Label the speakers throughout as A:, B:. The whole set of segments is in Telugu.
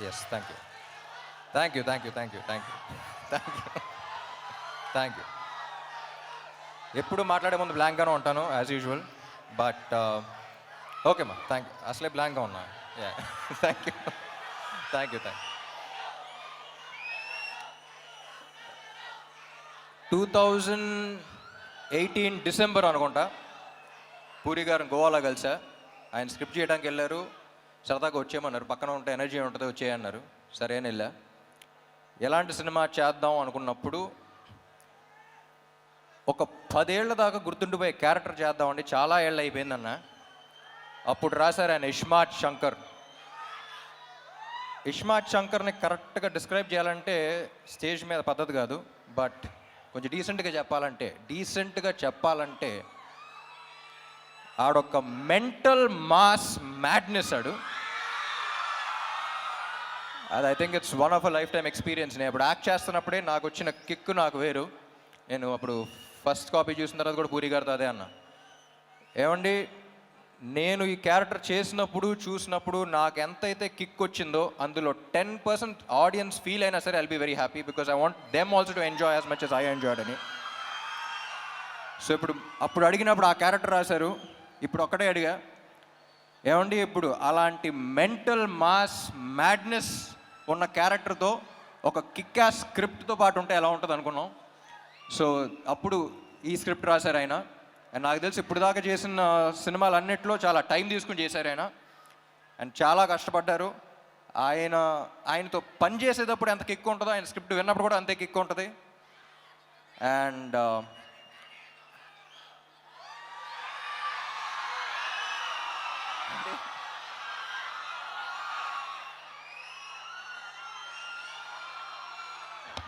A: Yes, thank you, thank you, thank you, thank you, thank you, thank you, thank you. ఎప్పుడు మాట్లాడే ముందు బ్లాంక్గానే ఉంటాను యాజ్ యూజువల్, బట్ ఓకే మా, థ్యాంక్ యూ. అసలే బ్లాంక్గా ఉన్నా. Yeah, thank you, thank you, thank you. 2018 December అనుకుంటా, పూరి గారు గోవాలో కలిసా. ఆయన స్క్రిప్ట్ చేయడానికి వెళ్ళారు, సరదాగా వచ్చేయమన్నారు, పక్కన ఉంటే ఎనర్జీ ఉంటుంది వచ్చేయన్నారు. సరే అని వెళ్ళా. ఎలాంటి సినిమా చేద్దాం అనుకున్నప్పుడు ఒక 10 ఏళ్ల దాకా గుర్తుండిపోయే క్యారెక్టర్ చేద్దామండి, చాలా ఏళ్ళు అయిపోయిందన్న. అప్పుడు రాశారు ఆయన ఇస్మార్ట్ శంకర్. ఇస్మార్ట్ శంకర్ని కరెక్ట్గా డిస్క్రైబ్ చేయాలంటే స్టేజ్ మీద పద్ధతి కాదు, బట్ కొంచెం డీసెంట్గా చెప్పాలంటే ఆడొక మెంటల్ మాస్ మ్యాడ్నెస్ ఆడు. అది I think it's one of a life time experience. నేను ఇప్పుడు యాక్ట్ చేస్తున్నప్పుడే నాకు వచ్చిన కిక్ నాకు వేరు. నేను అప్పుడు ఫస్ట్ కాపీ చూసిన తర్వాత కూడా పూరి గారితో అదే అన్నా, ఏమండి నేను ఈ క్యారెక్టర్ చూసినప్పుడు నాకు ఎంతైతే కిక్ వచ్చిందో అందులో 10% ఆడియన్స్ ఫీల్ అయినా సరే I'll be very happy, because I want them also to enjoy as much as I enjoyed అని. సో అప్పుడు అడిగినప్పుడు ఆ క్యారెక్టర్ రాశారు. ఇప్పుడు ఒక్కటే అడిగా, ఏమండి ఇప్పుడు అలాంటి మెంటల్ మాస్ మ్యాడ్నెస్ ఉన్న క్యారెక్టర్తో ఒక కిక్ యాస్ స్క్రిప్ట్తో పాటు ఉంటే ఎలా ఉంటుంది అనుకున్నాం. సో అప్పుడు ఈ స్క్రిప్ట్ రాశారు ఆయన. అండ్ నాకు తెలిసి ఇప్పుడు దాకా చేసిన సినిమాలన్నింటిలో చాలా టైం తీసుకుని చేశారు ఆయన, అండ్ చాలా కష్టపడ్డారు. ఆయనతో పని చేసేటప్పుడు ఎంత కిక్ ఉంటుందో ఆయన స్క్రిప్ట్ విన్నప్పుడు కూడా అంతే కిక్ ఉంటుంది. అండ్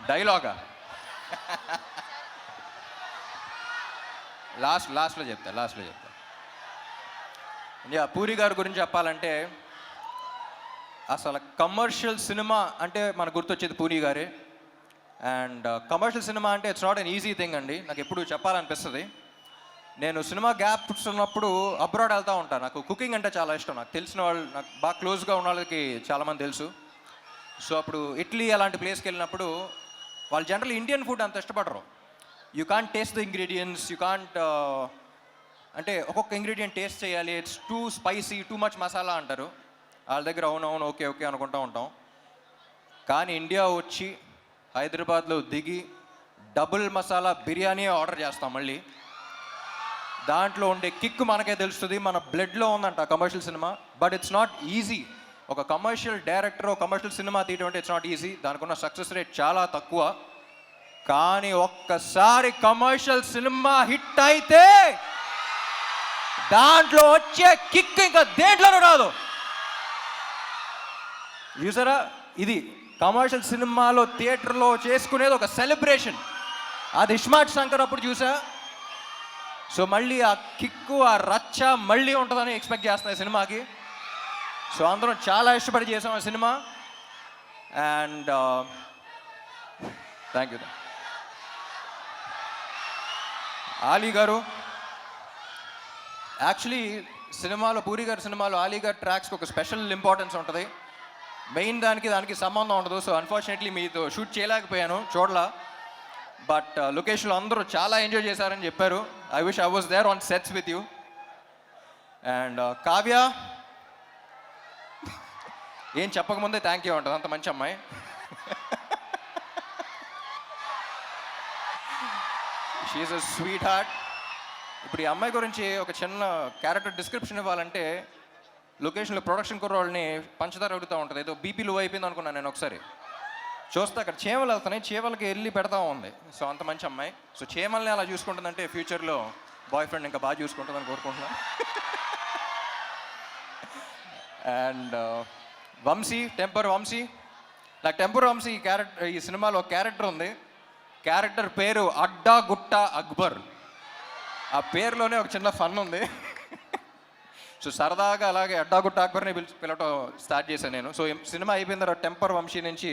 A: డైలాగా లాస్ట్లో చెప్తా. యా, పూరి గారి గురించి చెప్పాలంటే అసలు కమర్షియల్ సినిమా అంటే మనకు గుర్తొచ్చేది పూరి గారే. అండ్ కమర్షియల్ సినిమా అంటే it's not an easy thing అండి. నాకు ఎప్పుడు చెప్పాలనిపిస్తుంది. నేను సినిమా గ్యాప్స్ ఉన్నప్పుడు అబ్రాడ్ వెళ్తూ ఉంటాను. నాకు కుకింగ్ అంటే చాలా ఇష్టం. నాకు తెలిసిన వాళ్ళు, నాకు బాగా క్లోజ్గా ఉన్న వాళ్ళకి చాలామంది తెలుసు. సో అప్పుడు ఇటలీ అలాంటి ప్లేస్కి వెళ్ళినప్పుడు వాళ్ళు జనరల్ ఇండియన్ ఫుడ్ అంత ఇష్టపడరు. You can't taste the ingredients, you can't అంటే ఒక్కొక్క ఇంగ్రీడియంట్ టేస్ట్ చేయాలి, it's two spicy, too much masala అంటారు. వాళ్ళ దగ్గర అవునవును ఓకే ఓకే అనుకుంటూ ఉంటాం. కానీ ఇండియా వచ్చి హైదరాబాద్లో దిగి డబుల్ మసాలా బిర్యానీ ఆర్డర్ చేస్తాం. మళ్ళీ దాంట్లో ఉండే కిక్ మనకే తెలుస్తుంది, మన బ్లడ్లో ఉందంట commercial cinema. But it's not easy. ఒక కమర్షియల్ డైరెక్టర్ కమర్షియల్ సినిమా తీయడం అంటే ఇట్స్ నాట్ ఈజీ. దానికి ఉన్న సక్సెస్ రేట్ చాలా తక్కువ. కానీ ఒక్కసారి కమర్షియల్ సినిమా హిట్ అయితే దాంట్లో వచ్చే కిక్ ఇంకా దేంట్లోనూ రాదు. చూసారా, ఇది కమర్షియల్ సినిమాలో థియేటర్లో చేసుకునేది ఒక సెలబ్రేషన్. అది ఇస్మార్ట్ శంకర్ అప్పుడు చూసా. సో మళ్ళీ ఆ కిక్కు, ఆ రచ్చ మళ్ళీ ఉంటుందని ఎక్స్పెక్ట్ చేస్తున్నాయి సినిమాకి. సో అందరం చాలా ఇష్టపడి చేసాం ఆ cinema. And thank you. Ali గారు యాక్చువల్లీ సినిమాలో, పూరి గారి సినిమాలో ఆలీ గారి ట్రాక్స్కి ఒక స్పెషల్ ఇంపార్టెన్స్ ఉంటుంది. మెయిన్ దానికి సంబంధం ఉండదు. సో అన్ఫార్చునేట్లీ మీతో షూట్ చేయలేకపోయాను, చూడలా. బట్ లొకేషన్లో అందరూ చాలా ఎంజాయ్ చేశారని చెప్పారు. I wish I was there on sets with you. And Kavya ఏం చెప్పకముందే థ్యాంక్ యూ ఉంటుంది, అంత మంచి అమ్మాయి. She's a sweetheart. ఇప్పుడు ఈ అమ్మాయి గురించి ఒక చిన్న క్యారెక్టర్ డిస్క్రిప్షన్ ఇవ్వాలంటే, లొకేషన్లో ప్రొడక్షన్ కుర్రోళ్ళని పంచదార అడుగుతూ ఉంటుంది. ఏదో బీపీ లో అయిపోయింది అనుకున్నాను నేను. ఒకసారి చూస్తే అక్కడ చీమలు వెళ్తున్నాయి, చీమలకి వెళ్ళి పెడతా ఉంది. సో అంత మంచి అమ్మాయి. సో చీమల్ని అలా చూసుకుంటుందంటే ఫ్యూచర్లో బాయ్ ఫ్రెండ్ ఇంకా బాగా చూసుకుంటుందని కోరుకుంటున్నాను. And Vamshi, temper Vamshi. నాకు టెంపర్ వంశీ ఈ సినిమాలో క్యారెక్టర్ ఉంది. క్యారెక్టర్ పేరు అడ్డా గుట్ట అక్బర్. ఆ పేరులోనే ఒక చిన్న ఫన్ ఉంది. సో సరదాగా అలాగే అడ్డాగుట్ట అక్బర్ని పిలవటం స్టార్ట్ చేశాను నేను. సో సినిమా అయిపోయిన తర్వాత టెంపర్ వంశీ నుంచి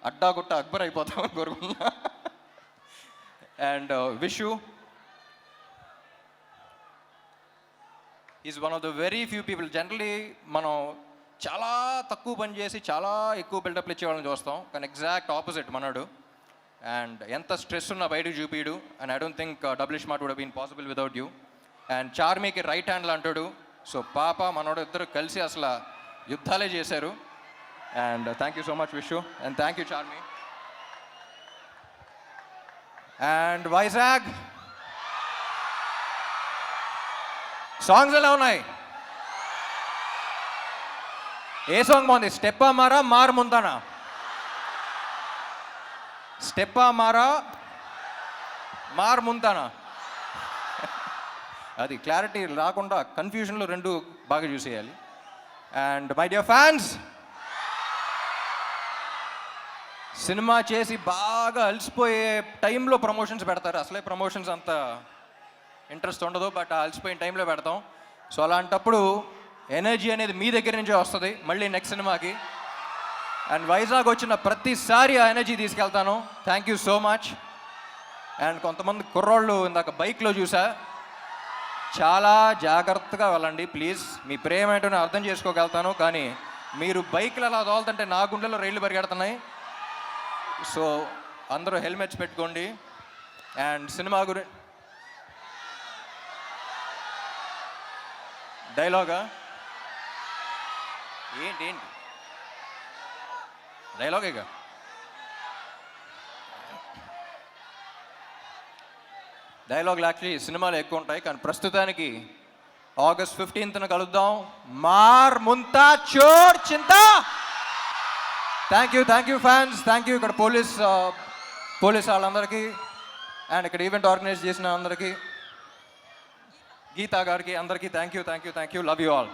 A: అడ్డాగుట్ట అక్బర్ అయిపోతామని కోరుకున్నా. And Vishu is one of the very few people. Generally మనం చాలా తక్కువ పని చేసి చాలా ఎక్కువ బిల్డప్లు ఇచ్చేవాళ్ళని చూస్తాం, కానీ ఎగ్జాక్ట్ ఆపోజిట్ మనోడు. అండ్ ఎంత స్ట్రెస్ ఉన్నా బయటకు చూపిడు. And I don't think double smart would been possible without you. And చార్మీకి రైట్ హ్యాండ్లు అంటాడు. సో పాప మనోడు ఇద్దరు కలిసి అసలు యుద్ధాలే చేశారు. And thank you so much Vishu, and thank you Charmi. And Vizag songs ఎలా ఉన్నాయి? ఏ సాంగ్ బాగుంది? స్టెప్పా మారా మార్ ముందానా? స్టెప్పా మారా మార్ ముందానా? అది క్లారిటీ రాకుండా కన్ఫ్యూజన్లో రెండు బాగా చూసేయాలి. And my dear fans, cinema చేసి బాగా అలసిపోయే టైంలో ప్రమోషన్స్ పెడతారు. అసలే ప్రమోషన్స్ అంత ఇంట్రెస్ట్ ఉండదు, బట్ అలసిపోయిన టైంలో పెడతాం. సో అలాంటప్పుడు ఎనర్జీ అనేది మీ దగ్గర నుంచే వస్తుంది మళ్ళీ నెక్స్ట్ సినిమాకి. అండ్ వైజాగ్ వచ్చిన ప్రతిసారి ఆ ఎనర్జీ తీసుకెళ్తాను. Thank you so much. And కొంతమంది కుర్రోళ్ళు ఇందాక బైక్లో చూసా, చాలా జాగ్రత్తగా వెళ్ళండి ప్లీజ్. మీ ప్రేమ ఏంటో నేను అర్థం చేసుకోగలుగుతాను, కానీ మీరు బైక్లు అలా తోలుతుంటే నా గుండెలో రైళ్లు పరిగెడుతున్నాయి. సో అందరూ హెల్మెట్స్ పెట్టుకోండి. అండ్ సినిమా డైలాగా ఏంటి డైలాగేగా? డైలాగులు యాక్చువల్లీ సినిమాలు ఎక్కువ ఉంటాయి, కానీ ప్రస్తుతానికి August 15th కలుద్దాం. మార్ ముంతా చోర్ చింతా. Thank you fans, thank you ఇక్కడ పోలీస్ వాళ్ళందరికీ, అండ్ ఇక్కడ ఈవెంట్ ఆర్గనైజ్ చేసిన అందరికీ, గీతా గారికి, అందరికీ thank you. Love you all.